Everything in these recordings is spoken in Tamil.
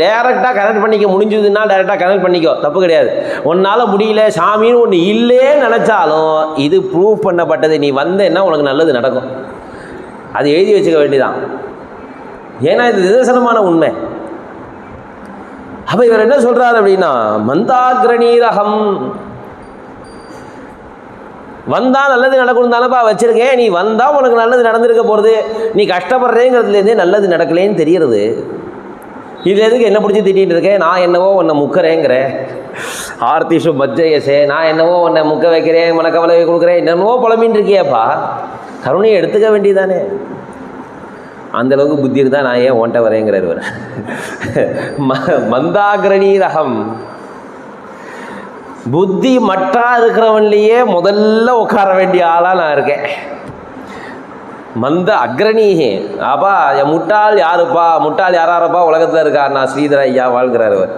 டைரெக்டாக கனெக்ட் பண்ணிக்க முடிஞ்சதுன்னா டைரெக்டாக கனெக்ட் பண்ணிக்கோ, தப்பு கிடையாது. உன்னால் முடியல, சாமின்னு ஒன்று இல்லையே நினச்சாலும் இது ப்ரூவ் பண்ணப்பட்டது. நீ வந்தேன்னா உனக்கு நல்லது நடக்கும். அது எழுதி வச்சுக்க வேண்டியதான். ஏன்னா இது நிதர்சனமான உண்மை. அப்போ இவர் என்ன சொல்கிறார் அப்படின்னா, மந்தாகிரணீரகம் வந்தால் நல்லது நடக்கணும் தானப்பா வச்சுருக்கேன். நீ வந்தால் உனக்கு நல்லது நடந்திருக்க போகிறது. நீ கஷ்டப்படுறேங்கிறதுலேருந்தே நல்லது நடக்கலேன்னு தெரிகிறது. இதில் எதுக்கு என்ன பிடிச்சி திட்டிகிட்டு இருக்கேன்? நான் என்னவோ உன்னை முக்கிறேங்கிறேன். ஆர்த்திஷு பஜ்ஜயசே, நான் என்னவோ உன்னை முக்க வைக்கிறேன், மனக்கவலை கொடுக்குறேன், என்னென்னவோ புலம்பின்னு இருக்கியாப்பா. கருணையை எடுத்துக்க வேண்டியதானே. அந்தளவுக்கு புத்தி இருந்தால் நான் ஏன் ஓன்ட்ட வரேங்கிறார் இவர். மந்தாகிரணீரகம் புத்தி மட்டா இருக்கிறவன்லேயே முதல்ல உட்கார வேண்டிய ஆளாக நான் இருக்கேன். மந்த அக்ரணீஹே. அப்பா முட்டாள் யாருப்பா, முட்டாள் யாராரப்பா உலகத்தில் இருக்கார்? நான் ஸ்ரீதர ஐயா வாழ்கிறார் அவர்.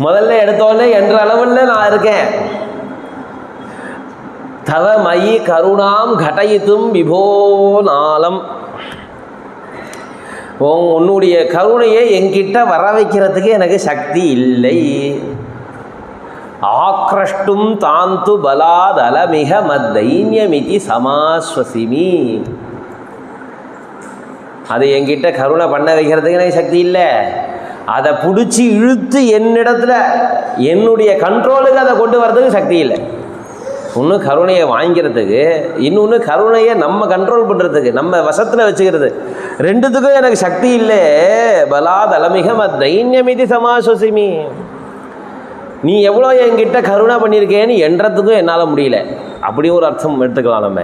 முதல்ல எடுத்தோடனே என்ற அளவில் நான் இருக்கேன். தவ மயி கருணாம் கடயித்தும் விபோநாளம். உன்னுடைய கருணையை என்கிட்ட வர வைக்கிறதுக்கு எனக்கு சக்தி இல்லை. ஆக்ரஷ்டும் தாந்து பலாதலமிக மத்தைன்யமிதி சமாஸ்வசிமி. அது என்கிட்ட கருணை பண்ண வைக்கிறதுக்கு எனக்கு சக்தி இல்லை. அதை பிடிச்சி இழுத்து என்னிடத்துல என்னுடைய கண்ட்ரோலுக்கு அதை கொண்டு வர்றதுக்கு சக்தி இல்லை. ஒன்று கருணையை வாங்கிறதுக்கு, இன்னொன்று கருணையை நம்ம கண்ட்ரோல் பண்ணுறதுக்கு, நம்ம வசத்தில் வச்சுக்கிறது. ரெண்டுத்துக்கும் எனக்கு சக்தி இல்லை. பலாதலமிக மத்தைன்யமிதி சமாஸ்வசிமி. நீ எவ்வளோ என்கிட்ட கருணை பண்ணியிருக்கேன்னு என்றதுக்கும் என்னால் முடியல. அப்படி ஒரு அர்த்தம் எடுத்துக்கலாம். நம்ம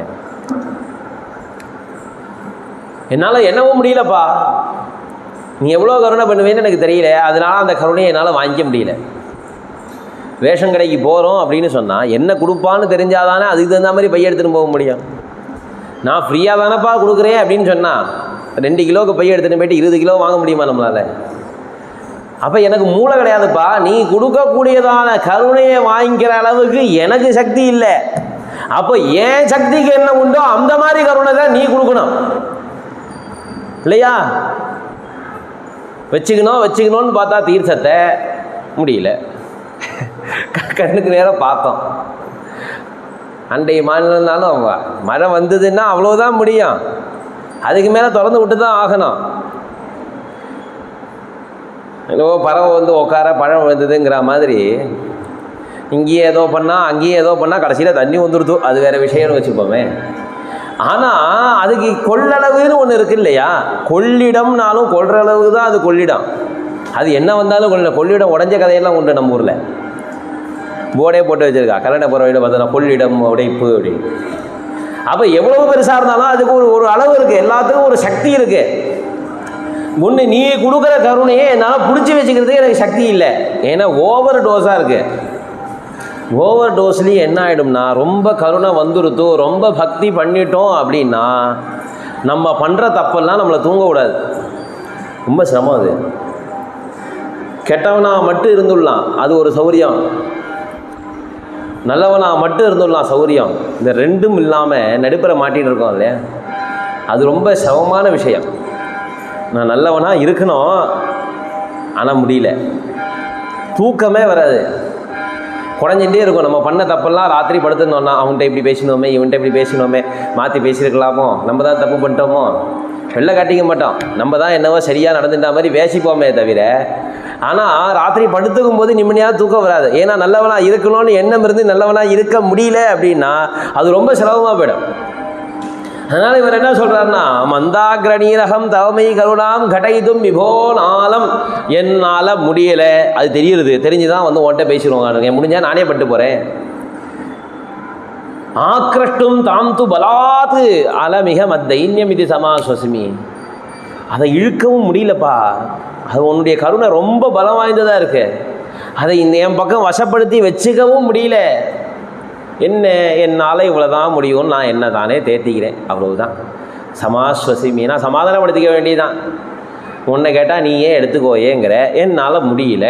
என்னால் என்னவோ முடியலப்பா, நீ எவ்வளோ கருணை பண்ணுவேன்னு எனக்கு தெரியல, அதனால அந்த கருணையை என்னால் வாங்கிக்க முடியல. ரேஷன் கடைக்கு போகிறோம் அப்படின்னு சொன்னால் என்ன கொடுப்பான்னு தெரிஞ்சாதானே அதுக்கு தகுந்த மாதிரி பைய எடுத்துகிட்டு போக முடியும். நான் ஃப்ரீயாக தானேப்பா கொடுக்குறேன் அப்படின்னு சொன்னால் 2 கிலோவுக்கு பைய எடுத்துகிட்டு போயிட்டு 20 கிலோ வாங்க முடியுமா நம்மளால்? அப்போ எனக்கு மூளை கிடையாதுப்பா. நீ கொடுக்கக்கூடியதான கருணையை வாங்கிக்கிற அளவுக்கு எனக்கு சக்தி இல்லை. அப்போ ஏன் சக்திக்கு என்ன உண்டோ அந்த மாதிரி கருணை தான் நீ கொடுக்கணும் இல்லையா? வச்சுக்கணும்னு பார்த்தா தீர்த்தத்தை முடியல. கண்ணுக்கு நேரம் பார்த்தோம். அண்டைய மாநிலம்னாலும் மழை வந்ததுன்னா அவ்வளோதான் முடியும். அதுக்கு மேலே திறந்து விட்டு தான் ஆகணும். என்னவோ பறவை வந்து உட்கார பழம் விழுந்ததுங்கிற மாதிரி இங்கேயே ஏதோ பண்ணால் அங்கேயும் ஏதோ பண்ணால் கடைசியில் தண்ணி வந்துடுது. அது வேறு விஷயம்னு வச்சுப்போமே. ஆனால் அதுக்கு கொள்ளளவுன்னு ஒன்று இருக்கு இல்லையா? கொள்ளிடம்னாலும் கொள்ற அளவுக்கு தான் அது கொள்ளிடம். அது என்ன வந்தாலும் கொள்ளிடம் உடஞ்ச கதையெல்லாம் உண்டு நம்ம ஊரில். போர்டே போட்டு வச்சுருக்கா, கல்லணை போகிற வழியில் பார்த்தோன்னா கொள்ளிடம் உடைப்பு அப்படின்னு. அப்போ எவ்வளோ பெருசாக இருந்தாலும் அதுக்கு ஒரு அளவு இருக்குது. எல்லாத்துக்கும் ஒரு சக்தி இருக்குது. ஒன்று நீ கொடுக்குற கருணையே என்னால் பிடிச்சி வச்சுக்கிறதுக்கு எனக்கு சக்தி இல்லை. ஏன்னா ஓவர் டோஸாக இருக்குது. ஓவர் டோஸ்லேயும் என்ன ஆகிடும்னா ரொம்ப கருணை வந்துருத்தோ, ரொம்ப பக்தி பண்ணிட்டோம் அப்படின்னா நம்ம பண்ணுற தப்பெல்லாம் நம்மளை தூங்கக்கூடாது. ரொம்ப சிரமம் அது. கெட்டவனாக மட்டும் இருந்துடலாம், அது ஒரு சௌரியம். நல்லவனாக மட்டும் இருந்துடலாம், சௌரியம். இந்த ரெண்டும் இல்லாமல் நடுப்புற மாட்டிகிட்டு இருக்கோம் இல்லையா? அது ரொம்ப சிரமமான விஷயம். நான் நல்லவனாக இருக்கணும், ஆனால் முடியல. தூக்கமே வராது, குறைஞ்சிட்டே இருக்கும். நம்ம பண்ண தப்பெல்லாம் ராத்திரி படுத்துருந்தோம்னா அவன்கிட்ட இப்படி பேசினோமே, இவன்கிட்ட இப்படி பேசினோமே, மாற்றி பேசியிருக்கலாமோ, நம்ம தான் தப்பு பண்ணிட்டோமோ, வெளில காட்டிக்க மாட்டோம். நம்ம தான் என்னவோ சரியாக நடந்துட்ட மாதிரி பேசிப்போமே தவிர, ஆனால் ராத்திரி படுத்துக்கும் போது நிம்மதியாக தூக்கம் வராது. ஏன்னா நல்லவனாக இருக்கணும்னு எண்ணம் இருந்து நல்லவனாக இருக்க முடியல அப்படின்னா அது ரொம்ப சிரமமாக போயிடும். அதனால் இவர் என்ன சொல்கிறாருன்னா, மந்தாகிரணீரகம் தவமை கருணாம் கடயிதும் விபோநாளம். என்னால் முடியலை, அது தெரியுது, தெரிஞ்சுதான் வந்து உன்கிட்ட பேசிடுவாங்க. முடிஞ்சால் நானே பட்டு போகிறேன். ஆக்ரஷ்டும் தாந்து பலாத்து அலமிக மத்தைன்யம் இது சமாஸ்வசிமி. அதை இழுக்கவும் முடியலப்பா. அது உன்னுடைய கருணை ரொம்ப பலம் வாய்ந்ததாக இருக்கு. அதை என் பக்கம் வசப்படுத்தி வச்சுக்கவும் முடியல. என்ன என்னால் இவ்வளோதான் முடியும்னு நான் என்ன தானே தேர்த்திக்கிறேன், அவ்வளவுதான். சமாஸ்வசிமி, நான் சமாதானப்படுத்திக்க வேண்டியதான். உன்னை கேட்டால் நீயே எடுத்துக்கோயேங்கிற, என்னால் முடியல.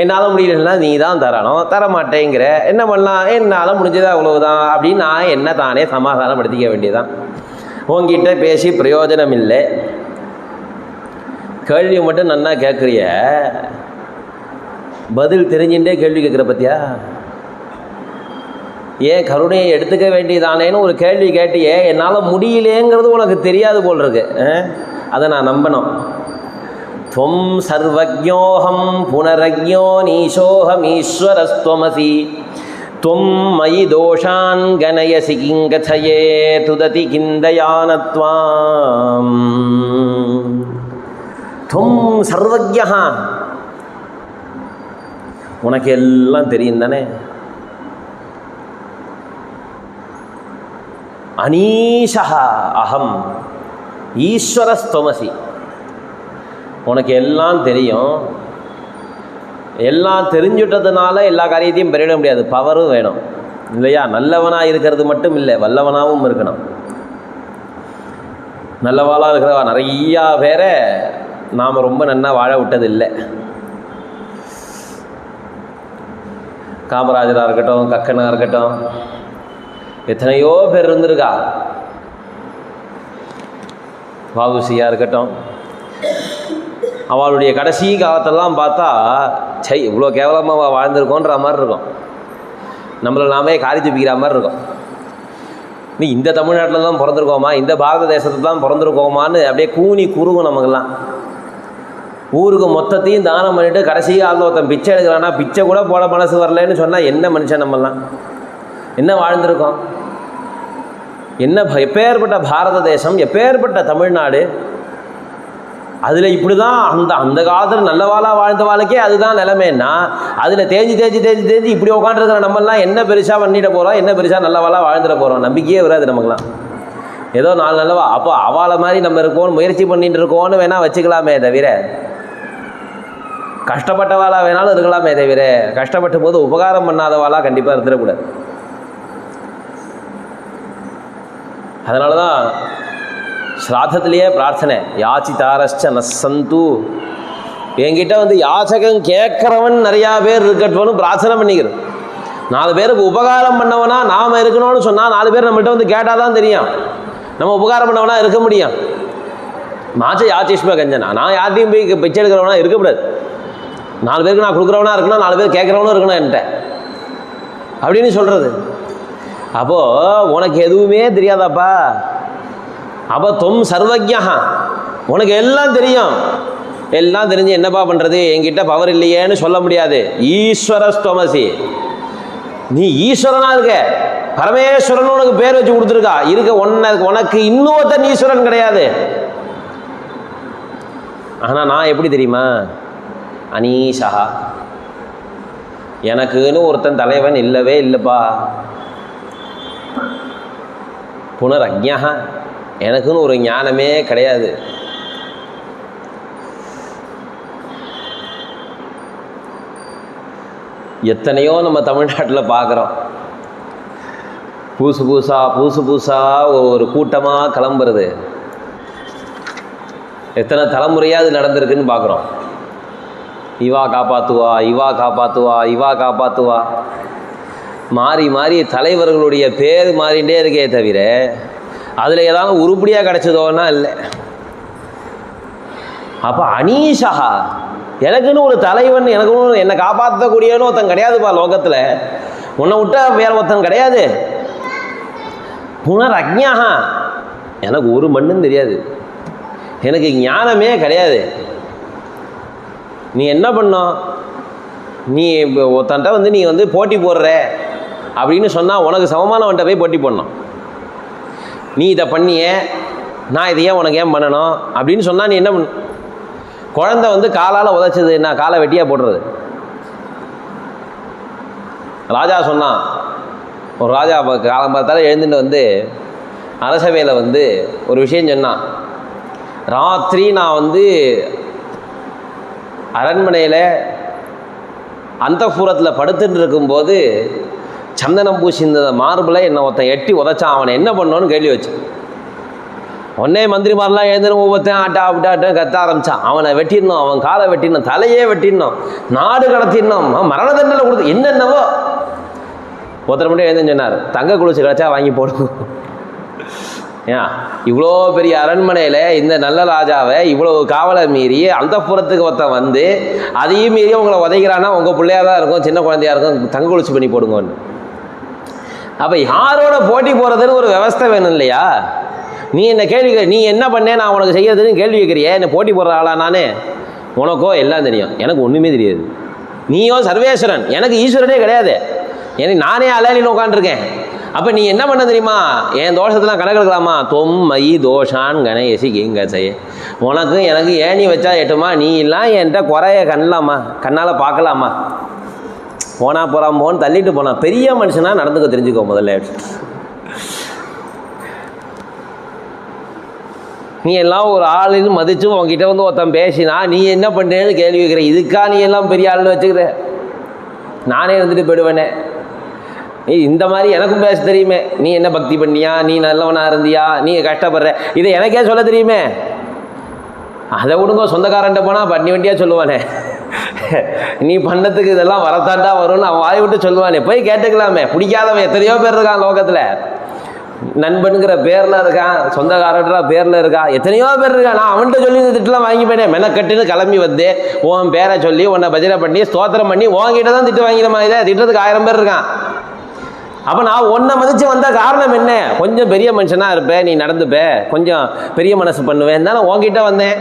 என்னால் முடியலன்னா நீ தான் தரணும், தரமாட்டேங்கிற, என்ன பண்ணலாம், என்னால் முடிஞ்சது அவ்வளவுதான் அப்படின்னு நான் என்ன தானே சமாதானப்படுத்திக்க வேண்டியதான். உங்ககிட்ட பேசி பிரயோஜனம் இல்லை. கேள்வி மட்டும் நன்னா கேட்குறிய, பதில் தெரிஞ்சுட்டே கேள்வி கேட்குற பத்தியா? ஏன் கருணையை எடுத்துக்க வேண்டியதானேன்னு ஒரு கேள்வி கேட்டியே, என்னால் முடியலேங்கிறது உனக்கு தெரியாது போல் இருக்கு. அதை நான் நம்பணும். துவம் சர்வஜோஹம் புனரஜ்ஞோ நீஷோஹமீஸ்வரஸ்துவமசி துவம் மயி தோஷான் கணயசி கிங்கதயே துததி கிந்தயானத்வாம். துவம் சர்வஜ்ஞா, உனக்கு எல்லாம் தெரியும் தானே. அனீஷா அகம் ஈஸ்வரஸ்துவமசி, உனக்கு எல்லாம் தெரியும். எல்லாம் தெரிஞ்சுட்டதுனால எல்லா காரியத்தையும் பெறிட முடியாது, பவரும் வேணும் இல்லையா? நல்லவனாக இருக்கிறது மட்டும் இல்லை, வல்லவனாகவும் இருக்கணும். நல்லவாளாக இருக்கிறவா நிறையா பேரை நாம் ரொம்ப நன்னா வாழ விட்டது இல்லை. காமராஜராக இருக்கட்டும், கக்கனாக இருக்கட்டும், எத்தனையோ பேர் இருந்திருக்கா. வாவுசியாக இருக்கட்டும், அவளுடைய கடைசி காலத்தெல்லாம் பார்த்தா சை இவ்வளோ கேவலமாக வாழ்ந்திருக்கோன்ற மாதிரி இருக்கும். நம்மளை நாமே காரி துப்பிக்கிற மாதிரி இருக்கும். நீ இந்த தமிழ்நாட்டில் தான் பிறந்திருக்கோமா, இந்த பாரத தேசத்தில் தான் பிறந்திருக்கோமான்னு அப்படியே கூனி குறுகும் நமக்கெல்லாம். ஊருக்கு மொத்தத்தையும் தானம் பண்ணிவிட்டு கடைசி காலத்தில் ஒருத்தன் பிச்சை எடுக்கிறான்னா, பிச்சை கூட போட மனசு வரலன்னு சொன்னால் என்ன மனுஷன் நம்மெல்லாம்? என்ன வாழ்ந்திருக்கோம்? என்ன எப்பேற்பட்ட பாரத தேசம், எப்பேற்பட்ட தமிழ்நாடு. அதில் இப்படி தான் அந்த காலத்தில் நல்லவாளாக வாழ்ந்த வாழ்க்கே அதுதான் நிலைமைன்னா, அதில் தேஞ்சு இப்படி உட்காந்துருக்கிற நம்மெல்லாம் என்ன பெருசாக பண்ணிட போகிறோம், என்ன பெருசாக நல்லவாளாக வாழ்ந்துட போகிறோம்? நம்பிக்கையே வராது நமக்குலாம். ஏதோ நாலு நல்லவா அப்போ அவளை மாதிரி நம்ம இருக்கோன்னு முயற்சி பண்ணிட்டு இருக்கோன்னு வேணால் வச்சுக்கலாமே தவிர, கஷ்டப்பட்டவாளாக வேணாலும் இருக்கலாமே தவிர, கஷ்டப்பட்ட போது உபகாரம் பண்ணாதவாளாக கண்டிப்பாக இருந்துடக்கூடாது. அதனால தான் ஸ்ராத்தத்திலேயே பிரார்த்தனை, யாச்சிதாரஸ்ச நசந்து. என்கிட்ட வந்து யாச்சகம் கேட்குறவன் நிறையா பேர் இருக்கட்டும்னு பிரார்த்தனை பண்ணிக்கிறது. 4 பேருக்கு உபகாரம் பண்ணவனா நாம் இருக்கணும்னு சொன்னால் 4 பேர் நம்மள்கிட்ட வந்து கேட்டால் தான் தெரியும் நம்ம உபகாரம் பண்ணவனா இருக்க முடியும். மாச்ச யாச்சிஷ்ம கஞ்சனா, நான் யார்ட்டையும் போய் பிச்சை எடுக்கிறவனா இருக்கக்கூடாது. 4 பேருக்கு நான் கொடுக்குறவனா இருக்கணும், 4 பேர் கேட்குறவனும் இருக்கணும் என்கிட்ட அப்படின்னு சொல்கிறது. அப்போது உனக்கு எதுவுமே தெரியாதாப்பா. அப்போ தொம் சர்வஜ்ஞா, உனக்கு எல்லாம் தெரியும். எல்லாம் தெரிஞ்சு என்னப்பா பண்ணுறது, என்கிட்ட பவர் இல்லையேன்னு சொல்ல முடியாது. ஈஸ்வரஸ்துவமசி, நீ ஈஸ்வரனாக இருக்க. பரமேஸ்வரன் உனக்கு பேர் வச்சு கொடுத்துருக்கா இருக்க. உனக்கு இன்னொருத்தன் ஈஸ்வரன் கிடையாது. ஆனால் நான் எப்படி தெரியுமா? அனீஷா, எனக்குன்னு ஒருத்தன் தலைவன் இல்லவே இல்லைப்பா. புனரஜ்ஞா, எனக்குன்னு ஒரு ஞானமே கிடையாது. எத்தனையோ நம்ம தமிழ்நாட்டில் பார்க்குறோம், புதுசு புதுசாக ஒரு கூட்டமாக கிளம்புறது. எத்தனை தலைமுறையாக அது நடந்திருக்குன்னு பார்க்குறோம். இவா காப்பாற்றுவா மாறி மாறி தலைவர்களுடைய பேர் மாறிகிட்டே இருக்கே தவிர அதில் ஏதாவது உருப்படியாக கிடச்சதோன்னா இல்லை. அப்போ அனீஷா, எனக்குன்னு ஒரு தலைவன், எனக்குன்னு என்னை காப்பாற்றக்கூடியவனு ஒருத்தன் கிடையாதுப்பா லோகத்தில். உன்னை விட்டா வேற ஒருத்தன் கிடையாது. புனரஜ்ஞா, எனக்கு ஒரு மண்ணும் தெரியாது, எனக்கு ஞானமே கிடையாது. நீ என்ன பண்ணோம், நீ ஒருத்தன்ட்ட வந்து நீ வந்து போட்டி போடுற அப்படின்னு சொன்னால் உனக்கு சமமானவன்ட்ட போய் போட்டி போடணும். நீ இதை பண்ணியே, நான் இதையே உனக்கு ஏன் பண்ணணும் அப்படின்னு சொன்னால் நீ என்ன பண்ண? குழந்தை வந்து காலால் உதைச்சது, நான் காலை வெட்டியாக போடுறது. ராஜா சொன்னான், ஒரு ராஜா காலம் பார்த்தாலும் எழுந்துட்டு வந்து அரசவையில் வந்து ஒரு விஷயம் சொன்னான். ராத்திரி நான் வந்து அரண்மனையில் அந்தப்புறத்தில் படுத்துட்டு இருக்கும்போது சந்தனம் பூசிந்த மார்பில் என்னை ஒருத்தன் எட்டி உதைச்சான். அவனை என்ன பண்ணோன்னு கேள்வி வச்சு உடனே மந்திரிமாரெலாம் எழுந்துன்னு ஒவ்வொருத்தையும் ஆட்டா கத்த ஆரம்பித்தான். அவனை வெட்டிடணும், அவன் காலை வெட்டிடணும், தலையே வெட்டிடணும், நாடு கடத்திடணும், மரண தண்டனை கொடுத்து என்னென்னவோ. ஒருத்தர் மட்டும் எழுந்துன்னு சொன்னார், தங்க குளிச்சு கிடச்சா வாங்கி போடும். ஏன் இவ்வளோ பெரிய அரண்மனையில் இந்த நல்ல ராஜாவை இவ்வளோ காவலை மீறி அந்த புறத்துக்கு ஒருத்தன் வந்து அதையும் மீறி உங்களை உதைக்கிறான்னா உங்கள் பிள்ளையாக தான் இருக்கும், சின்ன குழந்தையாக இருக்கும், தங்க குளிச்சு பண்ணி போடுங்கன்னு. அப்போ யாரோட போட்டி போகிறதுன்னு ஒரு விவஸ்தை வேணும் இல்லையா? நீ என்ன கேள்வி, நீ என்ன பண்ணேன் நான் உனக்கு செய்யறதுன்னு கேள்வி கேட்குறியே, என்ன போட்டி போடுற ஆளா நானே? உனக்கோ எல்லாம் தெரியும், எனக்கு ஒன்றுமே தெரியாது. நீயோ சர்வேஸ்வரன், எனக்கு ஈஸ்வரனே கிடையாது, எனக்கு நானே அலையில உட்காந்துருக்கேன். அப்போ நீ என்ன பண்ண தெரியுமா? என் தோஷத்தெல்லாம் கணக்கெடுக்கலாமா? தொம் மை தோஷான் கணேசி கேங்க செய்ய, உனக்கு எனக்கு ஏணி வச்சா எட்டுமா, நீ எல்லாம் என்கிட்ட குறைய கண்ணலாமா, கண்ணால் பார்க்கலாமா? போனா போகிறான் போன்னு தள்ளிட்டு போனான். பெரிய மனுஷனாக நடந்துக்க தெரிஞ்சுக்கோ முதல்ல. நீ எல்லாம் ஒரு ஆளுன்னு மதித்து உங்ககிட்ட வந்து ஒருத்தன் பேசினா நீ என்ன பண்ணுறேன்னு கேள்வி வைக்கிற. இதுக்கா நீ எல்லாம் பெரிய ஆளுன்னு வச்சுக்கிற? நானே இருந்துட்டு போயிடுவேனே. இந்த மாதிரி எனக்கும் பேச தெரியுமே. நீ என்ன பக்தி பண்ணியா, நீ நல்லவனாக இருந்தியா, நீ கஷ்டப்படுற, இதை எனக்கே சொல்ல தெரியுமே. அதை விடுங்க, சொந்தக்காரன்ட்ட போனால் பண்ணி வண்டியாக சொல்லுவானே, நீ பண்ணத்துக்கு இதெல்லாம் வரத்தாண்டா வரும்னு அவன் வாய் விட்டு சொல்லுவானே. போய் கேட்டுக்கலாமே. பிடிக்காதவன் எத்தனையோ பேர் இருக்கான் லோகத்தில். நண்பனுங்கிற பேரில் இருக்கான், சொந்தக்காரன்ற பேரில் இருக்கான், எத்தனையோ பேர் இருக்கான். நான் அவன்கிட்ட சொல்லி இந்த திட்டலாம் வாங்கி போயினேன். மெனக்கட்டுன்னு கிளம்பி வந்து உன் பேரை சொல்லி உன்னை பஜனை பண்ணி ஸ்தோத்திரம் பண்ணி உன்கிட்ட தான் திட்டு வாங்கிற மாதிரி தான். திட்டத்துக்கு 1000 பேர் இருக்கான். அப்போ நான் உன்னை மதித்து வந்த காரணம் என்ன? கொஞ்சம் பெரிய மனுஷனாக இருப்பேன், நீ நடந்துப்ப, கொஞ்சம் பெரிய மனசு பண்ணுவேன் தானே உன்கிட்ட வந்தேன்.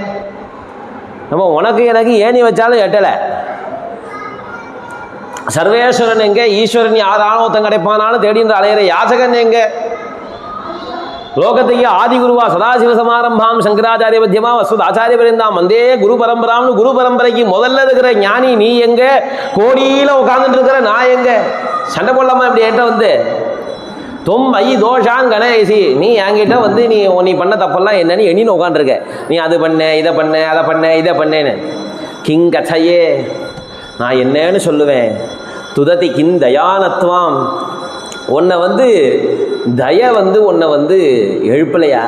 நம்ம உனக்கு எனக்கு ஏணி வச்சாலும் எட்டலை. சர்வேஸ்வரன் எங்கே? ஈஸ்வரன் யாராலும் ஒருத்தன் கிடைப்பானாலும் தேடின்ற அலையிற யாசகன் எங்கே? லோகத்தையே ஆதி குருவா சதாசிவ சமாரம்பாம் சங்கராச்சாரிய மத்தியமா வசுத் ஆச்சாரிய பரிந்தாம் வந்தே குரு பரம்பராம்னு குரு பரம்பரைக்கு முதல்ல இருக்கிற ஞானி நீ எங்க? கோடியில உட்கார்ந்துட்டு இருக்கிற நான் எங்க? சண்டை போடலாமா இப்படி என்கிட்ட வந்து? தொம் ஐ தோஷான் கணேசி, நீ என்கிட்ட வந்து நீ பண்ண தப்பெல்லாம் என்னன்னு எண்ணின்னு உட்காந்துருக்க. நீ அது பண்ண, இதை பண்ண, அதை பண்ண, இதை பண்ணேன்னு. கிங் கச்சையே, நான் என்னன்னு சொல்லுவேன்? துததி கிங் தயானத்வாம், உன்னை வந்து தய வந்து உன்னை வந்து எழுப்பலையா?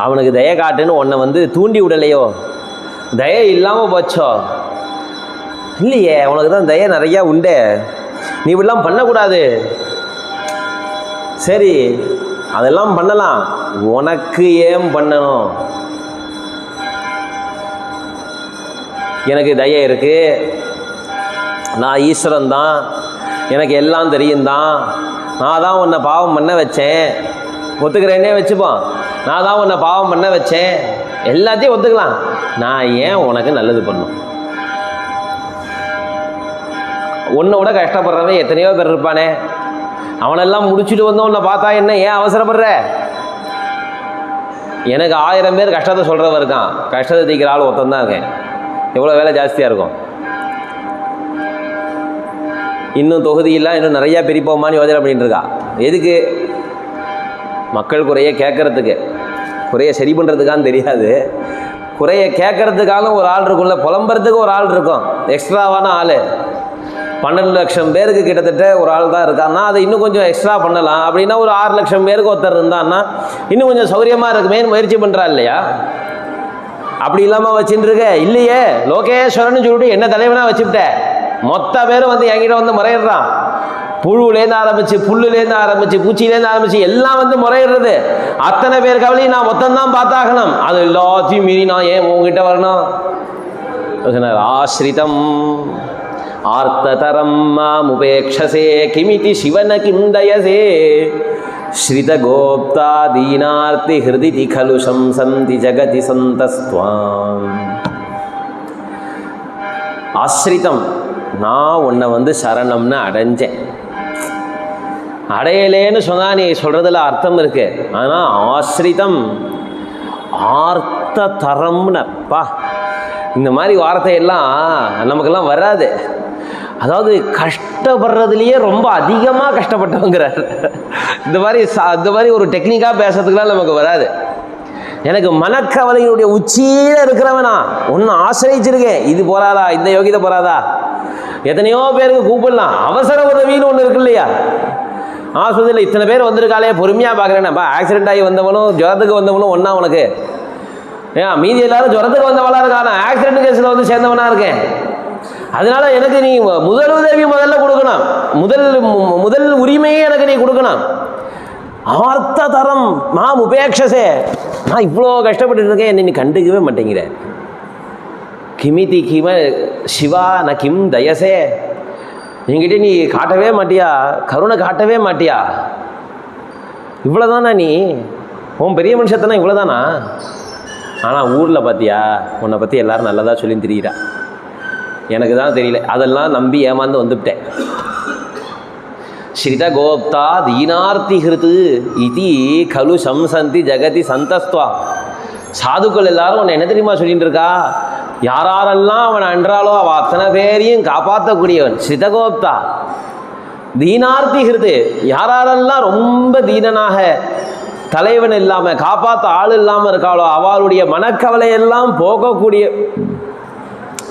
அவனுக்கு தய காட்டுன்னு உன்னை வந்து தூண்டி விடலையோ? தய இல்லாமல் போச்சோ? இல்லையே, உனக்கு தான் தய நிறையா உண்டே. நீ இப்படிலாம் பண்ணக்கூடாது. சரி, அதெல்லாம் பண்ணலாம், உனக்கு ஏன் பண்ணணும்? எனக்கு தய இருக்கு, நான் ஈஸ்வரன் தான், எனக்கு எல்லாம் தெரியும் தான், நான் தான் உன்னை பாவம் பண்ண வச்சேன், ஒத்துக்கிறேன்னே வச்சுப்போம். நான் தான் உன்னை பாவம் பண்ண வச்சேன், எல்லாத்தையும் ஒத்துக்கலாம். நான் ஏன் உனக்கு நல்லது பண்ணும்? உன்னை விட கஷ்டப்படுறவன் எத்தனையோ பேர் இருப்பானே, அவனெல்லாம் முடிச்சுட்டு வந்து உன்னை பார்த்தா என்ன, ஏன் அவசரப்படுற? எனக்கு 1000 பேர் கஷ்டத்தை சொல்கிறவன் இருக்கான், கஷ்டத்தை தீக்கிற ஆள் ஒருத்தன் தான் இருக்கேன். எவ்வளோ வேலை ஜாஸ்தியாக இருக்கும். இன்னும் தொகுதியெல்லாம் இன்னும் நிறையா பிரிப்போமான்னு யோஜனை பண்ணிட்டு இருக்கா. எதுக்கு? மக்கள் குறைய கேட்கறதுக்கு, குறைய சரி பண்ணுறதுக்கான்னு தெரியாது. குறைய கேட்கறதுக்கான ஒரு ஆள் இருக்கும்ல, புலம்புறதுக்கு ஒரு ஆள் இருக்கும், எக்ஸ்ட்ராவான ஆள். 12 லட்சம் பேருக்கு கிட்டத்தட்ட ஒரு ஆள் தான் இருக்கான்னா அதை இன்னும் கொஞ்சம் எக்ஸ்ட்ரா பண்ணலாம். அப்படின்னா ஒரு 6 லட்சம் பேருக்கு ஒருத்தர் இருந்தான்னா இன்னும் கொஞ்சம் சௌரியமாக இருக்குமே முயற்சி பண்ணுறா இல்லையா? அப்படி இல்லாமல் வச்சுட்டு இருக்க இல்லையே. லோகேஸ்வரன் சொல்லிட்டு என்ன தலைவனாக வச்சுக்கிட்டேன். மொத்த பேரும் வந்து என்கிட்ட வந்து முறையிடுறான். புழுலேருந்து ஆரம்பிச்சு, புல்லுலேருந்து ஆரம்பிச்சு, பூச்சியிலேருந்து ஆரம்பிச்சு எல்லாம் வந்து முறையிடுறது. அத்தனை பேர் கவலையும் நான் மொத்தம்தான் பார்த்தாகணும். அது எல்லாத்தையும் மீறி நான் ஏன் உங்ககிட்ட வரணும்? ஆஸ்ரிதம் ஆர்த்ததரம் மாமுபேக்ஷசே கிமிதி சிவன கிந்தயசே ஸ்ரிதகோப்தா தீனார்த்தி ஹிருதி கலு சம்சந்தி ஜகதி சந்தஸ்துவாம். ஆஸ்ரிதம், நான் உன்னை வந்து சரணம்னு அடைஞ்சேன். அடையலேன்னு சொன்னால் நீ சொல்கிறதுல அர்த்தம் இருக்கு. ஆனால் ஆஸ்ரிதம் ஆர்த்த தரம்னப்பா, இந்த மாதிரி வார்த்தையெல்லாம் நமக்கெல்லாம் வராது. அதாவது கஷ்டப்படுறதுலையே ரொம்ப அதிகமாக கஷ்டப்பட்டவங்கிறார். இந்த மாதிரி ஒரு டெக்னிக்காக பேசுறதுக்குலாம் நமக்கு வராது. எனக்கு மனக்கவலையினுடைய உச்சியில் இருக்கிறவனா ஒன்று ஆசிரிச்சிருக்கேன். இது போறாதா? இந்த யோகிதை போறாதா? எத்தனையோ பேருக்கு கூப்பிடலாம். அவசர உதவின்னு ஒன்று இருக்கு இல்லையா? ஆஸ்பத்திரியில் இத்தனை பேர் வந்திருக்காளே, பொறுமையாக பார்க்குறேன்னாப்பா. ஆக்சிடென்ட் ஆகி வந்தவனும் ஜுரத்துக்கு வந்தவனும் ஒன்றா உனக்கு? ஏன் மீதி எல்லாரும் ஜுரத்துக்கு வந்தவளா இருக்கானா, ஆக்சிடென்ட் கேஸில் வந்து சேர்ந்தவனா இருக்கேன். அதனால எனக்கு நீ முதல் உதவி முதல்ல கொடுக்கணும். முதல் உரிமையே எனக்கு நீ கொடுக்கணும். ஆர்த்ததரம் மாம் உபேக்ஷசே, நான் இவ்வளோ கஷ்டப்பட்டு இருக்கேன், என்னை நீ கண்டுக்கவே மாட்டேங்கிற. கிமிதி கிம சிவா ந கிம் தயசே, என்கிட்ட நீ காட்டவே மாட்டியா, கருணை காட்டவே மாட்டியா? இவ்வளோதானா நீ? உன் பெரிய மனுஷத்தனா இவ்வளோதானா? ஆனால் ஊரில் பார்த்தியா, உன்னை பற்றி எல்லாரும் நல்லதாக சொல்லி தெரியுறா. எனக்கு தான் தெரியல, அதெல்லாம் நம்பி ஏமாந்து வந்துவிட்டேன். ஸ்ரித கோப்தா தீனார்த்தி ஹிருத்து இதி கலு சம்சந்தி ஜெகதி சந்தஸ்துவா. சாதுக்கள் எல்லாரும் உன்னை என்ன தெரியுமா சொல்லிட்டு இருக்கா? யாரெல்லாம் அவன் அன்றாலோ அவன் அத்தனை பேரையும் காப்பாற்றக்கூடியவன் ஸ்ரிதகோப்தா. தீனார்த்தி ஹிருத்து, யாரெல்லாம் ரொம்ப தீனனாக தலைவன் இல்லாமல் காப்பாற்ற ஆள் இல்லாமல் இருக்காளோ அவளுடைய மனக்கவலையெல்லாம்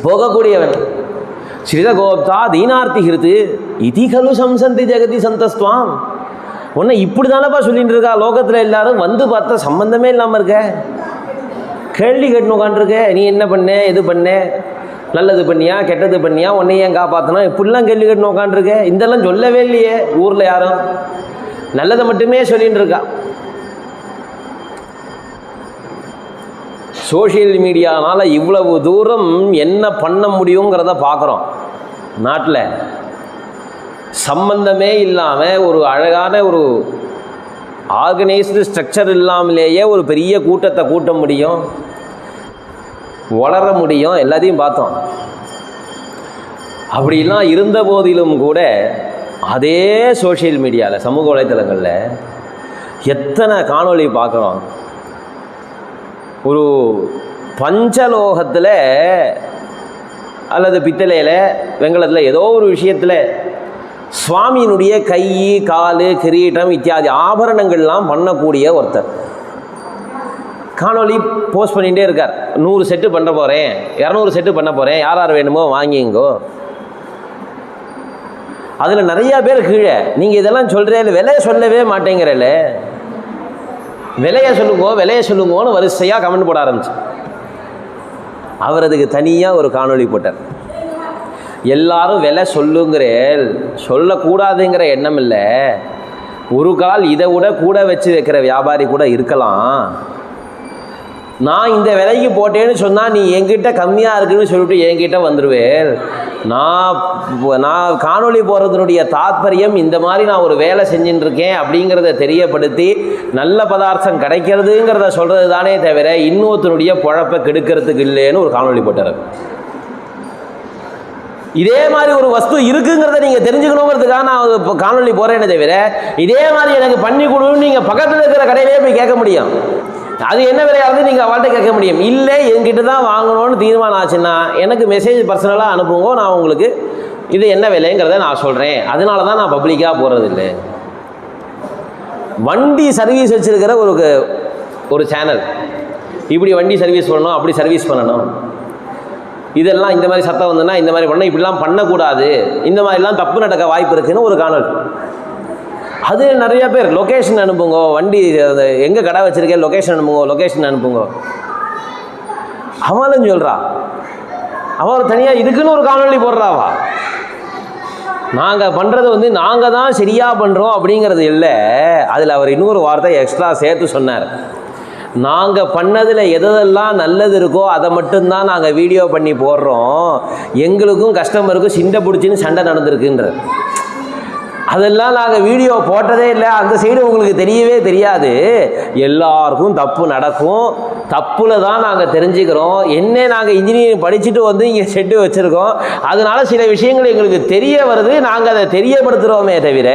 போகக்கூடியவன் ஸ்ரீதகோப்தா தீனார்த்தி ஹிருத்து இதி கலு சம்சந்தி ஜெகதி சந்தஸ்துவாம். உன்னை இப்படி தானப்பா சொல்லிட்டு இருக்கா லோகத்தில் எல்லாரும். வந்து பார்த்தா சம்பந்தமே இல்லாமல் இருக்க, கேள்வி கேட்டு உட்காந்துருக்க. நீ என்ன பண்ண, எது பண்ண, நல்லது பண்ணியா கெட்டது பண்ணியா, உன்னை ஏன் காப்பாற்றினா, இப்படிலாம் கேள்வி கேட்டு உட்காந்துருக்க. இதெல்லாம் சொல்லவே இல்லையே ஊரில் யாரும், நல்லதை மட்டுமே சொல்லிட்டு இருக்கா. சோஷியல் மீடியானால் இவ்வளவு தூரம் என்ன பண்ண முடியுங்கிறத பார்க்குறோம். நாட்டில் சம்பந்தமே இல்லாமல் ஒரு அழகான ஒரு ஆர்கனைஸ்டு ஸ்ட்ரக்சர் இல்லாமலேயே ஒரு பெரிய கூட்டத்தை கூட்ட முடியும், வளர முடியும், எல்லாத்தையும் பார்த்தோம். அப்படிலாம் இருந்த போதிலும் கூட அதே சோஷியல் மீடியாவில் சமூக வலைத்தளங்களில் எத்தனை காணொளி பார்க்குறோம். ஒரு பஞ்சலோகத்தில் அல்லது பித்தளையில் வெங்கலத்தில் ஏதோ ஒரு விஷயத்தில் சுவாமியினுடைய கை கால் கிரீட்டம் இத்தியாதி ஆபரணங்கள்லாம் பண்ணக்கூடிய ஒருத்தர் காணொளி போஸ்ட் பண்ணிகிட்டே இருக்கார். 100 செட்டு பண்ண போகிறேன், 200 செட்டு பண்ண போகிறேன், யார் யார் வேணுமோ வாங்கிங்கோ. அதில் நிறையா பேர் கீழே நீங்கள் இதெல்லாம் சொல்கிறேன், விலையை சொல்லவே மாட்டேங்கிறல, விலையை சொல்லுங்கோன்னு வரிசையாக கமெண்ட் போட ஆரம்பிச்சு. அவர் அதுக்கு தனியாக ஒரு காணொளி போட்டார். எல்லாரும் விலை சொல்லுங்கிறேன், சொல்லக்கூடாதுங்கிற எண்ணம் இல்லை. ஒரு கால் இதை விட கூட வச்சு வைக்கிற வியாபாரி கூட இருக்கலாம். நான் இந்த விலைக்கு போட்டேன்னு சொன்னால் நீ என்கிட்ட கம்மியாக இருக்குன்னு சொல்லிட்டு என்கிட்ட வந்துடுவேன். நான் காணொளி போகிறதுனுடைய தாத்பரியம் இந்த மாதிரி நான் ஒரு வேலை செஞ்சுட்டு இருக்கேன் அப்படிங்கிறத தெரியப்படுத்தி நல்ல பதார்த்தம் கிடைக்கிறதுங்கிறத சொல்கிறது தானே தவிர இன்னொருத்தனுடைய பொழப்பை கெடுக்கிறதுக்கு இல்லைன்னு ஒரு காணொளி போட்டார். இதே மாதிரி ஒரு வஸ்து இருக்குங்கிறத நீங்கள் தெரிஞ்சுக்கணுங்கிறதுக்காக நான் இப்போ காணொலி போகிறேன்னு தவிர இதே மாதிரி எனக்கு பண்ணி கொடுன்னு நீங்கள் பக்கத்தில் இருக்கிற கடையிலே போய் கேட்க முடியும். அது என்ன விலையாவது நீங்கள் அவள்கிட்ட கேட்க முடியும். இல்லை என்கிட்ட தான் வாங்கணும்னு தீர்மானம் ஆச்சுன்னா எனக்கு மெசேஜ் பர்சனலாக அனுப்புங்க, நான் உங்களுக்கு இது என்ன விலைங்கிறத நான் சொல்கிறேன். அதனால தான் நான் பப்ளிக்காக போகிறதில்லை. வண்டி சர்வீஸ் வச்சுருக்கிற ஒரு சேனல் இப்படி வண்டி சர்வீஸ் பண்ணணும், அப்படி சர்வீஸ் பண்ணணும், இதெல்லாம் இந்த மாதிரி சத்தம் வந்துன்னா இந்த மாதிரி பண்ணால் இப்படிலாம் பண்ணக்கூடாது, இந்த மாதிரிலாம் தப்பு நடக்க வாய்ப்பு இருக்குதுன்னு ஒரு காணொலி. அது நிறையா பேர் லொக்கேஷன் அனுப்புங்க, வண்டி எங்கே கடை வச்சுருக்கேன் லொக்கேஷன் அனுப்புங்க. அவளும் சொல்கிறா, அவள் தனியாக இதுக்குன்னு ஒரு காணொலி போடுறாவா. நாங்கள் பண்ணுறது நாங்கள் தான் சரியாக பண்ணுறோம் அப்படிங்கிறது இல்லை. அதில் அவர் இன்னொரு வார்த்தை எக்ஸ்ட்ரா சேர்த்து சொன்னார். நாங்கள் பண்ணதில் எதெல்லாம் நல்லது இருக்கோ அதை மட்டும்தான் நாங்கள் வீடியோ பண்ணி போடுறோம். எங்களுக்கும் கஸ்டமருக்கும் சிண்டை பிடிச்சின்னு சண்டை நடந்திருக்குன்ற. அதெல்லாம் நாங்கள் வீடியோ போட்டதே இல்லை, அந்த சைடு உங்களுக்கு தெரியவே தெரியாது. எல்லாருக்கும் தப்பு நடக்கும், தப்புல தான் நாங்கள் தெரிஞ்சுக்கிறோம். என்ன நாங்கள் இன்ஜினியரிங் படிச்சுட்டு இங்கே செட்டு வச்சுருக்கோம், அதனால் சில விஷயங்கள் எங்களுக்கு தெரிய வருது, நாங்கள் அதை தெரியப்படுத்துகிறோமே தவிர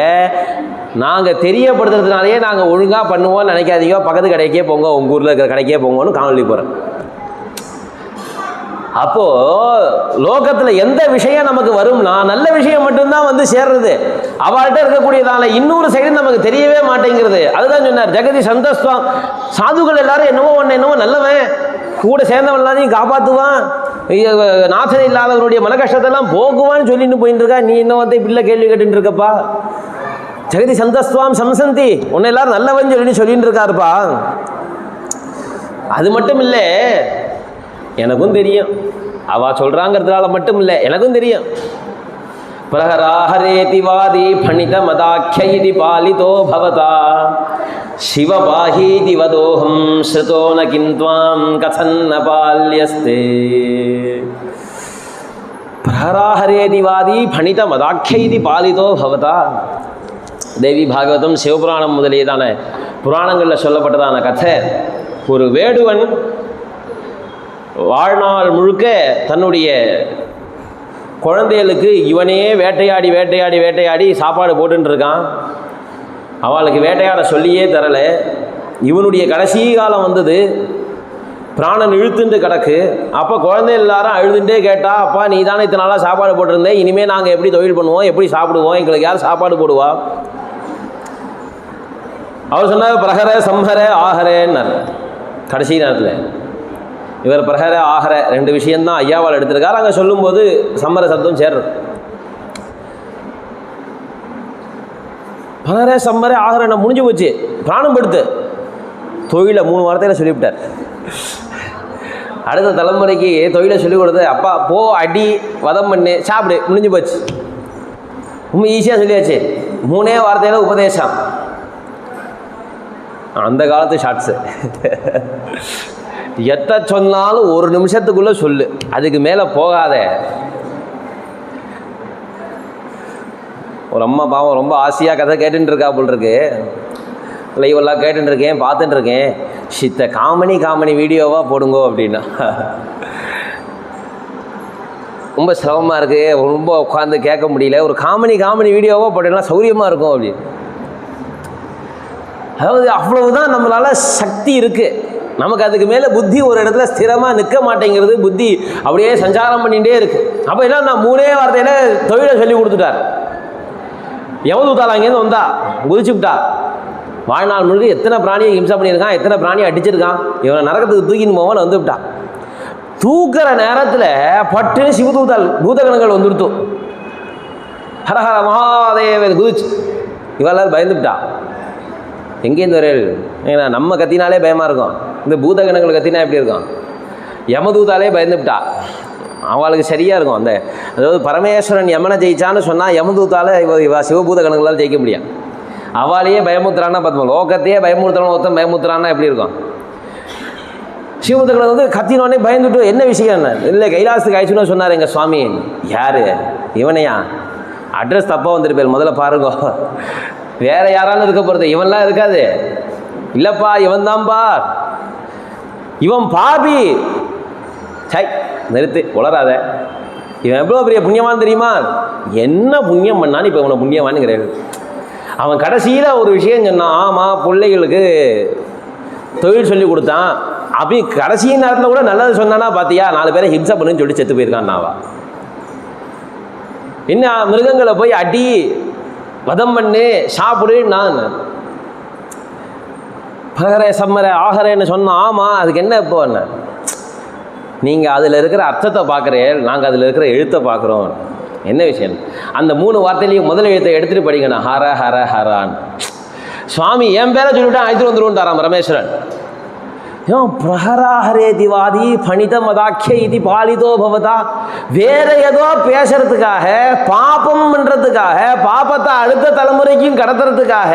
நாங்கள் தெரியப்படுத்துறதுனாலேயே நாங்கள் ஒழுங்காக பண்ணுவோம்னு நினைக்காதீங்க. பக்கத்து கடைக்கே போங்க, உங்கள் ஊரில் இருக்கிற கடைக்கே போங்கன்னு காணொலி போகிறேன். அப்போது லோகத்தில் எந்த விஷயம் நமக்கு வரும்னா நல்ல விஷயம் மட்டும்தான் சேர்றது. அவள்கிட்ட இருக்கக்கூடியதால இன்னொரு சைடு நமக்கு தெரியவே மாட்டேங்கிறது. அதுதான் சொன்னார் ஜெகதி சந்தஸ்துவம். சாதுக்கள் எல்லாரும் என்னவோ நல்லவன், கூட சேர்ந்தவன் எல்லாத்தையும் காப்பாற்றுவான், நாசனை இல்லாதவனுடைய மன கஷ்டத்தெல்லாம் போக்குவான்னு சொல்லிட்டு போயிட்டு இருக்கா. நீ இன்னும் இப்படில கேள்வி கேட்டுட்டு இருக்கப்பா. ஜெகதி சந்தஸ்துவாம் சம்சந்தி, உன்னை எல்லாரும் நல்லவன் சொல்லிட்டு இருக்காருப்பா. அது மட்டும் இல்லை, எனக்கும் தெரியும், அவ சொல்றாங்கிறதுனால மட்டும் இல்லை, எனக்கும் தெரியும். பிரஹராஹரேதி வாதி பணித மதாக்கியதி பாலிதோ பவதா சிவபாஹீதி வதோஹம் ஸ்ருதோ ந கிந்த்வாம் கதன்ன பால்யஸ்தே பிரஹராஹரேதிவாதி பணித மதாக்கியைதி பாலிதோ பவதா. தேவி பாகவதம், சிவபுராணம் முதலியதான புராணங்களில் சொல்லப்பட்டதான கதை. ஒரு வேடுவன் வாழ்நாள் முழுக்க தன்னுடைய குழந்தைகளுக்கு இவனே வேட்டையாடி வேட்டையாடி வேட்டையாடி சாப்பாடு போட்டுன்னு இருக்கான். அவளுக்கு வேட்டையாட சொல்லியே தரலை. இவனுடைய கடைசி காலம் வந்தது, பிராணன் இழுத்துட்டு கிடக்கு. அப்போ குழந்தை எல்லாரும் அழுதுண்டே கேட்டா, அப்பா நீ தானே இத்தனை நாளாக சாப்பாடு போட்டிருந்தேன், இனிமேல் நாங்கள் எப்படி தொழில் பண்ணுவோம், எப்படி சாப்பிடுவோம், எங்களுக்கு யார் சாப்பாடு போடுவா? அவர் சொன்னார் பிரஹர சம்ஹர ஆஹரேன்னார். கடைசி நேரத்தில் இவர் பிரஹர ஆஹர ரெண்டு விஷயந்தான் ஐயாவால் எடுத்திருக்கார். அங்கே சொல்லும்போது சம்மர சப்தம் சேர்றது. பிரஹர சம்மர ஆஹர முடிஞ்சு போச்சு, பிராணம் படுத்து தொழிலை 3 வார்த்தையில் சொல்லிவிட்டார். அடுத்த தலைமுறைக்கு தொழிலை சொல்லிக் கொடுத்து, அப்பா போ, அடி, வதம் பண்ணு, சாப்பிடு, முடிஞ்சு போச்சு. ரொம்ப ஈஸியாக சொல்லியாச்சு. 3 வார்த்தையில் உபதேசம். அந்த காலத்து ஷார்ட்ஸு எத்த சொன்னாலும் 1 நிமிஷத்துக்குள்ளே சொல்லு, அதுக்கு மேலே போகாத. ஒரு அம்மா பாவம் ரொம்ப ஆசையாக கதை கேட்டுன்னு இருக்கா போல் இருக்கு. லைவெல்லாம் கேட்டுருக்கேன், பார்த்துட்டுருக்கேன். சித்த காமெடி வீடியோவாக போடுங்கோ அப்படின்னா ரொம்ப சிரமமாக இருக்குது, ரொம்ப உட்காந்து கேட்க முடியல. ஒரு காமெடி வீடியோவாக போட்டீங்கன்னா சௌரியமாக இருக்கும் அப்படின்னு. அதாவது அவ்வளவுதான் நம்மளால் சக்தி இருக்குது. நமக்கு அதுக்கு மேலே புத்தி ஒரு இடத்துல ஸ்திரமாக நிற்க மாட்டேங்கிறது. புத்தி அப்படியே சஞ்சாரம் பண்ணிகிட்டே இருக்குது. அப்போ என்ன, நான் 3 வார்த்தையில் தொழிலை சொல்லி கொடுத்துட்டார். யமதூதால் அங்கேருந்து வந்தா குதிச்சுவிட்டா. வாழ்நாள் முழுக்க எத்தனை பிராணியை ஹிம்சா பண்ணியிருக்கான், எத்தனை பிராணியை அடிச்சிருக்கான். இவனை நரகத்துக்கு தூக்கின்னு போவான்னு வந்து விட்டான். தூக்கிற நேரத்தில் பட்டுன்னு சிவதூதால் பூதகணங்கள் வந்துடுத்தோம். ஹரஹர மகாதேவன் குதிச்சு இவெல்லாம் பயந்துவிட்டா. எங்கேருந்து வரையில்? ஏன்னா நம்ம கத்தினாலே பயமாக இருக்கும், இந்த பூதகணங்கள் கத்தினா எப்படி இருக்கும்? யமதூதாலே பயந்துவிட்டா. அவளுக்கு சரியாக இருக்கும். அதாவது பரமேஸ்வரன் யமனை ஜெயிச்சான்னு சொன்னால் யமதூதால் இவ சிவபூதகணங்களால் ஜெயிக்க முடியும். அவளையே பயமுத்துறான்னா பார்த்துப்போம். லோகத்தையே பயமுறுத்தணும் ஒருத்தன் பயமுத்துறான்னா எப்படி இருக்கும்? சிவபூதகணங்கள் வந்து கத்தினோடனே பயந்துட்டு, என்ன விஷயம்? இல்லை கைலாசத்துக்கு ஆயிடுச்சுன்னு சொன்னார் எங்கள் சுவாமி. யார்? இவனையா? அட்ரஸ் தப்பாக வந்துருப்பேன், முதல்ல பாருங்க. வேறு யாராலும் இருக்க போகிறது, இவன்லாம் இருக்காது. இல்லைப்பா இவன் தான்ப்பா, இவன் பாபி. சை நிறுத்து, உளராத. இவன் எவ்வளோ பெரிய புண்ணியவான் தெரியுமா? என்ன புண்ணியம் பண்ணான்னு இப்போ இவனை புண்ணியவானுங்கிறாரு. அவன் கடைசியில் ஒரு விஷயம் சொன்னான். ஆமாம், பிள்ளைகளுக்கு தொழில் சொல்லி கொடுத்தான். அப்படி கடைசி நேரத்தில் கூட நல்லது சொன்னானா பார்த்தியா, 4 பேரை ஹிம்சா பண்ணுன்னு சொல்லி செத்து போயிருக்கான். நாவா என்ன, மிருகங்களை போய் அடி, வதம் பண்ணு, சாப்பிடு. நான் பகர சம்மர ஆகரேன்னு சொன்னான். ஆமாம், அதுக்கு என்ன இப்போ? என்ன நீங்கள் அதில் இருக்கிற அர்த்தத்தை பார்க்குறேன், நாங்கள் அதில் இருக்கிற எழுத்தை பார்க்குறோம். என்ன விஷயம்? அந்த 3 வார்த்தையிலையும் முதல் எழுத்தை எடுத்துகிட்டு படிக்கணும். ஹர ஹர ஹரான். சுவாமி என் பேரை சொல்லிவிட்டா அழைத்துட்டு வந்துருவோன்ட்டாராம் பரமேஸ்வரன். பிரஹராஹரேதிவாதி பணித மதாக்கிய இது பாலிதோ பவதா. வேற ஏதோ பேசுறதுக்காக, பாபம் பண்ணுறதுக்காக, பாபத்தை அடுத்த தலைமுறைக்கும் கடத்துறதுக்காக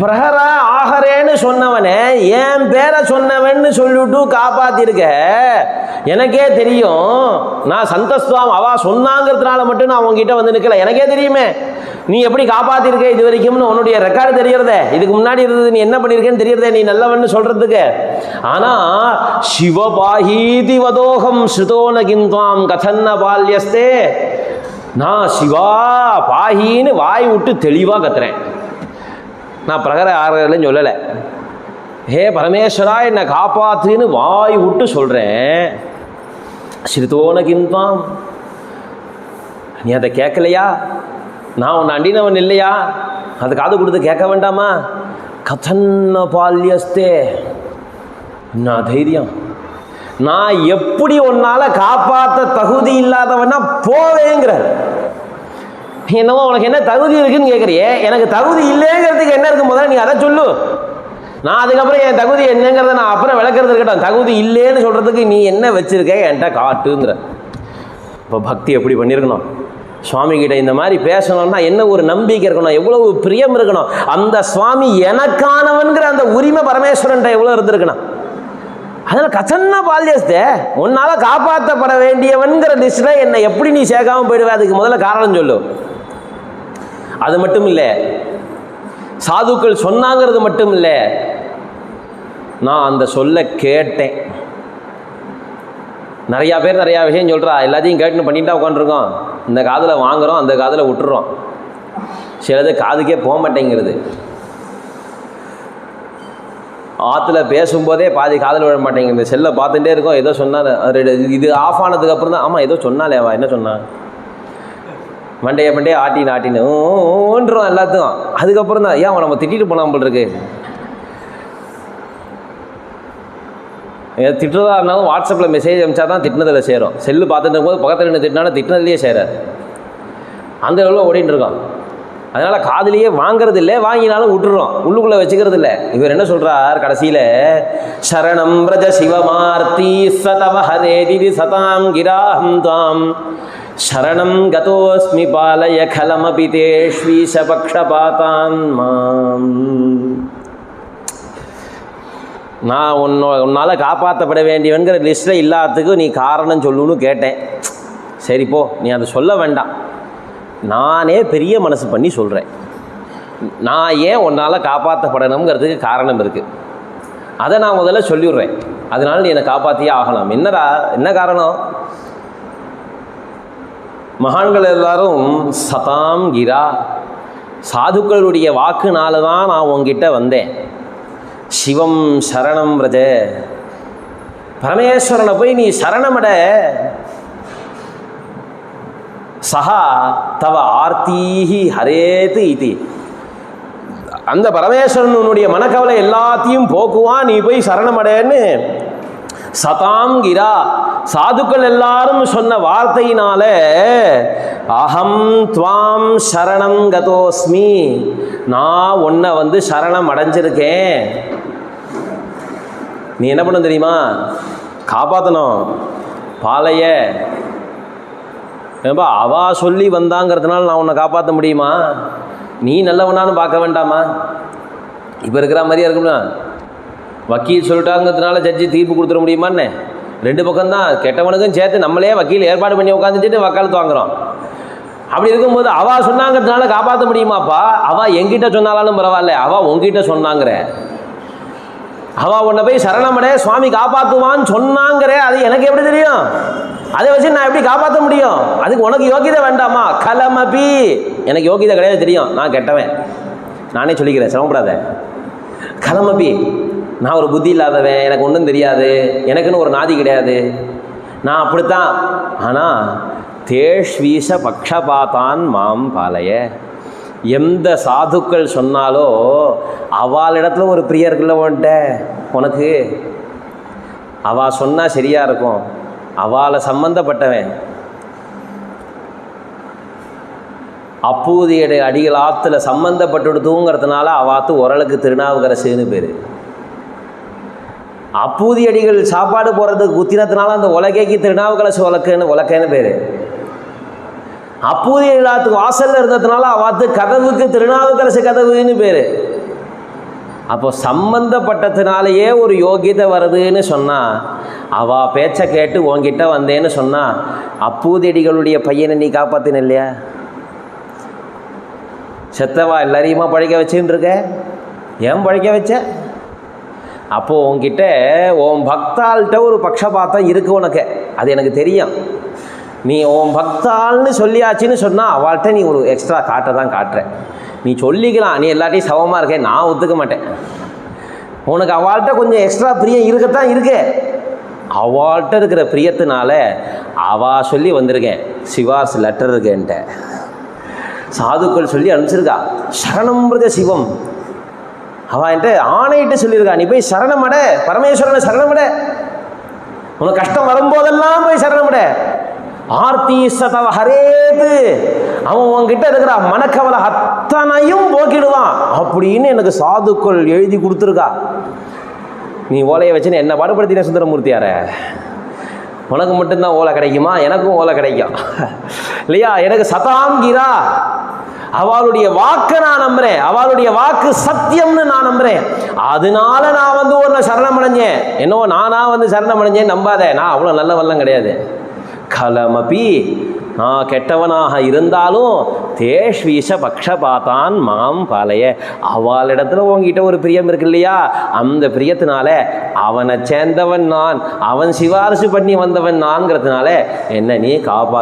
பிரஹரா ஆஹரேன்னு சொன்னவனே என் பேரை சொன்னவன்னு சொல்லிவிட்டு காப்பாத்திருக்க. எனக்கே தெரியும், நான் சந்தஸ்துவாம் அவா சொன்னாங்கிறதுனால மட்டும் நான் அவங்ககிட்ட வந்து நிற்கல. எனக்கே தெரியுமே நீ எப்படி காப்பாத்திருக்க இது வரைக்கும்னு. உன்னுடைய ரெக்கார்டு தெரியறதே, இதுக்கு முன்னாடி இருந்தது நீ என்ன பண்ணியிருக்கேன்னு தெரியறதே, நீ நல்லவன்னு சொல்றதுக்கு. ஆனா சிவபாஹீதி வதோகம் ஸ்ருதோன கிந்த்வாம் கதன்ன பால்யஸ்தே. நான் சிவா பாஹின்னு வாய் விட்டு தெளிவாக கத்துறேன். நான் பிரகர ஆறுன்னு சொல்லலை. ஹே பரமேஸ்வரா என்னை காப்பாத்துன்னு வாய் விட்டு சொல்கிறேன். ஸ்ருதோன கிந்த்வாம், நீ அதை கேட்கலையா? நான் உன்னை அண்டினவன் இல்லையா? அது காது கொடுத்து கேட்க வேண்டாமா? கதன்ன பால்யஸ்தே, நான் தைரியம். நான் எப்படி உன்னால் காப்பாற்ற தகுதி இல்லாதவனா போவேங்கிற. என்னவோ உனக்கு என்ன தகுதி இருக்குன்னு கேட்குறியே, எனக்கு தகுதி இல்லைங்கிறதுக்கு என்ன இருக்கு? முதல்ல நீ அதை சொல்லு. நான் அதுக்கப்புறம் என் தகுதி என்னங்கிறத நான் அப்புறம் விளக்குறது இருக்கட்டும். தகுதி இல்லைன்னு சொல்கிறதுக்கு நீ என்ன வச்சுருக்க என்கிட்ட காட்டுங்கிற. இப்போ பக்தி எப்படி பண்ணியிருக்கணும்? சுவாமிகிட்ட இந்த மாதிரி பேசணும்னா என்ன ஒரு நம்பிக்கை இருக்கணும், எவ்வளவு பிரியம் இருக்கணும். அந்த சுவாமி எனக்கானவன்கிற அந்த உரிமை பரமேஸ்வரன்ட்ட எவ்வளோ இருந்திருக்கணும். அதனால் கச்சன்ன பால்யஸ்தே உன்னால் காப்பாற்றப்பட வேண்டியவன்கிற லிஸ்ட்டில் என்னை எப்படி நீ சேர்க்காமல் போயிடுவே? அதுக்கு முதல்ல காரணம் சொல்லு. அது மட்டும் இல்லை, சாதுக்கள் சொன்னாங்கிறது மட்டும் இல்லை, நான் அந்த சொல்ல கேட்டேன். நிறையா பேர் நிறையா விஷயம் சொல்கிறா, எல்லாத்தையும் கேட்டுன்னு பண்ணிட்டா உட்காந்துருக்கோம். இந்த காதில் வாங்குகிறோம், அந்த காதில் விட்டுறோம். சிலது காதுக்கே போக மாட்டேங்கிறது. ஆற்றுல பேசும்போதே பாதி காதில் விழ மாட்டேங்குது. செல்லை பார்த்துட்டே இருக்கோம், ஏதோ சொன்னால் இது ஆஃப் ஆனதுக்கப்புறம் தான் ஆமாம் ஏதோ சொன்னாலே அவள் என்ன சொன்னான், மண்டையை ஆட்டினுன்றோம் எல்லாத்துக்கும். அதுக்கப்புறம் தான் ஏன் அவன் நம்ம திட்டிட்டு போனால் போல் இருக்கு. திட்டுறதா இருந்தாலும் வாட்ஸ்அப்பில் மெசேஜ் அனுப்பிச்சா தான் திட்டினதில் சேரும். செல்லு பார்த்துட்டு இருக்கும்போது பக்கத்தில் என்ன திட்டினாலும் திட்டினதுலேயே சேராது. அந்த அளவில் ஓடிட்டு இருக்கோம். அதனால் காதுலேயே வாங்கிறது இல்லை, வாங்கினாலும் விட்டுறோம், உள்ளுக்குள்ளே வச்சுக்கிறது இல்லை. இவர் என்ன சொல்கிறார் கடைசியில், சரணம் பிரஜ சிவமார்த்தி சதவ ஹரேதி சதாம் கிராஹம் தாம் சரணம் கதோஸ்மி பாலய கலமபி தேஷ்வீஷ பக்ஷபாதான் மாம். நான் உன்னால் காப்பாற்றப்பட வேண்டியவன்கிற லிஸ்ட்டில் இல்லாததுக்கு நீ காரணம் சொல்லுன்னு கேட்டேன். சரி போ, நீ அதை சொல்ல வேண்டாம், நானே பெரிய மனசு பண்ணி சொல்கிறேன். நான் ஏன் உன்னால் காப்பாற்றப்படணுங்கிறதுக்கு காரணம் இருக்குது, அதை நான் முதல்ல சொல்லிவிட்றேன். அதனால் நீ என்னை காப்பாற்றியே ஆகலாம். என்னடா என்ன காரணம்? மகான்கள் எல்லாரும் சதாம் கிரா, சாதுக்களுடைய வாக்குனால தான் நான் உங்ககிட்ட வந்தேன். சிவம் சரணம் ரஜ, பரமேஸ்வரனை போய் நீ சரணமட. சஹா தவ ஆர்த்தீஹி ஹரேத்து இதி, அந்த பரமேஸ்வரன் உன்னுடைய மனக்கவலை எல்லாத்தையும் போக்குவான், நீ போய் சரணமடன்னு சதாம் கிரா, சாதுக்கள் எல்லாரும் சொன்ன வார்த்தையினால அகம் துவாம் சரணம் கதோஸ்மி, நான் உன்னை வந்து சரணம் அடைஞ்சிருக்கேன். நீ என்ன பண்ண தெரியுமா? காப்பாற்றணும். பாலைய ஏன்பா அவா சொல்லி வந்தாங்கிறதுனால நான் உன்னை காப்பாற்ற முடியுமா? நீ நல்லவனான்னு பார்க்க வேண்டாமா? இப்போ இருக்கிற மாதிரியா இருக்கும்னா வக்கீல் சொல்லிட்டாங்கிறதுனால ஜட்ஜி தீர்ப்பு கொடுத்துட முடியுமான்னு? ரெண்டு பக்கம்தான், கெட்டவனுக்கும் சேர்த்து நம்மளே வக்கீல் ஏற்பாடு பண்ணி உட்காந்துட்டு வக்காலத்து வாங்குகிறோம். அப்படி இருக்கும்போது அவள் சொன்னாங்கிறதுனால காப்பாற்ற முடியுமாப்பா? அவள் என்கிட்ட சொன்னாலும் பரவாயில்ல, அவள் உங்ககிட்ட சொன்னாங்கிற, அவள் உன்னை போய் சரணமடே சுவாமி காப்பாற்றுவான்னு சொன்னாங்கிற, அது எனக்கு எப்படி தெரியும்? அதை வச்சு நான் எப்படி காப்பாற்ற முடியும்? அதுக்கு உனக்கு யோகிதை வேண்டாமா? கலமபி, எனக்கு யோகிதை கிடையாது, தெரியும், நான் கெட்டவன், நானே சொல்லிக்கிறேன், சிரமப்படாத. கலமபி, நான் ஒரு புத்தி இல்லாதவன், எனக்கு ஒன்றும் தெரியாது, எனக்குன்னு ஒரு நாதி கிடையாது, நான் அப்படித்தான். ஆனால் தேஷ்வீஷ பக்ஷபாதான் மாம் பாலைய, எந்த சாதுக்கள் சொன்னாலோ அவளிடத்துல ஒரு பிரியம் இருக்குல்ல உன்ட்ட, உனக்கு அவள் சொன்னால் சரியாக இருக்கும், அவளை சம்பந்தப்பட்டவன். அப்பூதியடைய அடிகள் ஆற்றுல சம்பந்தப்பட்டுடுதுங்கிறதுனால அவாத்து உரலுக்கு திருநாவுக்கரசுன்னு பேர். அப்பூதி அடிகள் சாப்பாடு போகிறதுக்கு குத்தினத்தினால அந்த உலகைக்கு திருநாவுக்கரசு உலக்கேன்னு பேர். அப்பூதி எல்லாத்துக்கு வாசலில் இருந்ததுனால அவாத்து கதவுக்கு திருநாவுக்கரசு கதவுன்னு பேர். அப்போ சம்பந்தப்பட்டதுனாலேயே ஒரு யோகிதை வருதுன்னு சொன்னால், அவள் பேச்சை கேட்டு உன்கிட்ட வந்தேன்னு சொன்னால், அப்பூதியடிகளுடைய பையனை நீ காப்பாற்றின இல்லையா? செத்தவா எல்லாரையுமா பழைக்க வச்சுன்னு இருக்க, ஏன் பழைக்க வச்ச? அப்போது உன்கிட்ட உன் பக்தாள்கிட்ட ஒரு பக்ஷபாத்தம் இருக்குது உனக்கு, அது எனக்கு தெரியும். நீ உன் பக்தாள்னு சொல்லியாச்சுன்னு சொன்னால் அவள்கிட்ட நீ ஒரு எக்ஸ்ட்ரா காட்ட தான் காட்டுற. நீ சொல்லிக்கலாம், நீ எல்லாத்தையும் சமமாக இருக்கேன், நான் ஒத்துக்க மாட்டேன். உனக்கு அவள்கிட்ட கொஞ்சம் எக்ஸ்ட்ரா பிரியம் இருக்கத்தான் இருக்கு. அவள்கிட்ட இருக்கிற பிரியத்தினால அவள் சொல்லி வந்திருக்கேன், சிவாஸ் லெட்டர் இருக்கேன்ட்ட சாதுக்கள் சொல்லி அனுப்பிச்சிருக்கா, சரணம்ன்றத சிவம். அவள் என்கிட்ட ஆணையிட்டு சொல்லியிருக்கா, நீ போய் சரணமட, பரமேஸ்வரனை சரணமட, உனக்கு கஷ்டம் வரும்போதெல்லாம் போய் சரணமட. ஆர்த்தி சதவ ஹரேது, அவன் உன்கிட்ட இருக்கிற மனக்கவலை அத்தனையும் போக்கிடுவான் அப்படின்னு எனக்கு சாதுக்கள் எழுதி கொடுத்துருக்கா. நீ ஓலையை வச்சுன்னு என்ன பாடுபடுத்தின சுந்தரமூர்த்தியார? உனக்கு மட்டும்தான் ஓலை கிடைக்குமா? எனக்கும் ஓலை கிடைக்கும் இல்லையா? எனக்கு சதாங்கிரா, அவளுடைய வாக்கை நான் நம்புறேன், அவளுடைய வாக்கு சத்தியம்னு நான் நம்புறேன். அதனால நான் வந்து ஒரு சரணம் அடைஞ்சேன். என்னவோ நானா வந்து சரணம் அடைஞ்சேன் நம்பாத, நான் அவ்வளோ நல்லவெல்லாம் கிடையாது. கலமபி, நான் கெட்டவனாக இருந்தாலும் தேஷ்வீஷ பக்ஷபாத்தான் மாம் பாலைய, அவளிடத்துல உங்ககிட்ட ஒரு பிரியம் இருக்கு இல்லையா, அந்த பிரியத்தினால அவனை சேர்ந்தவன் நான், அவன் சிபாரிசு பண்ணி வந்தவன் நான்கிறதுனால என்ன நீ காப்பா.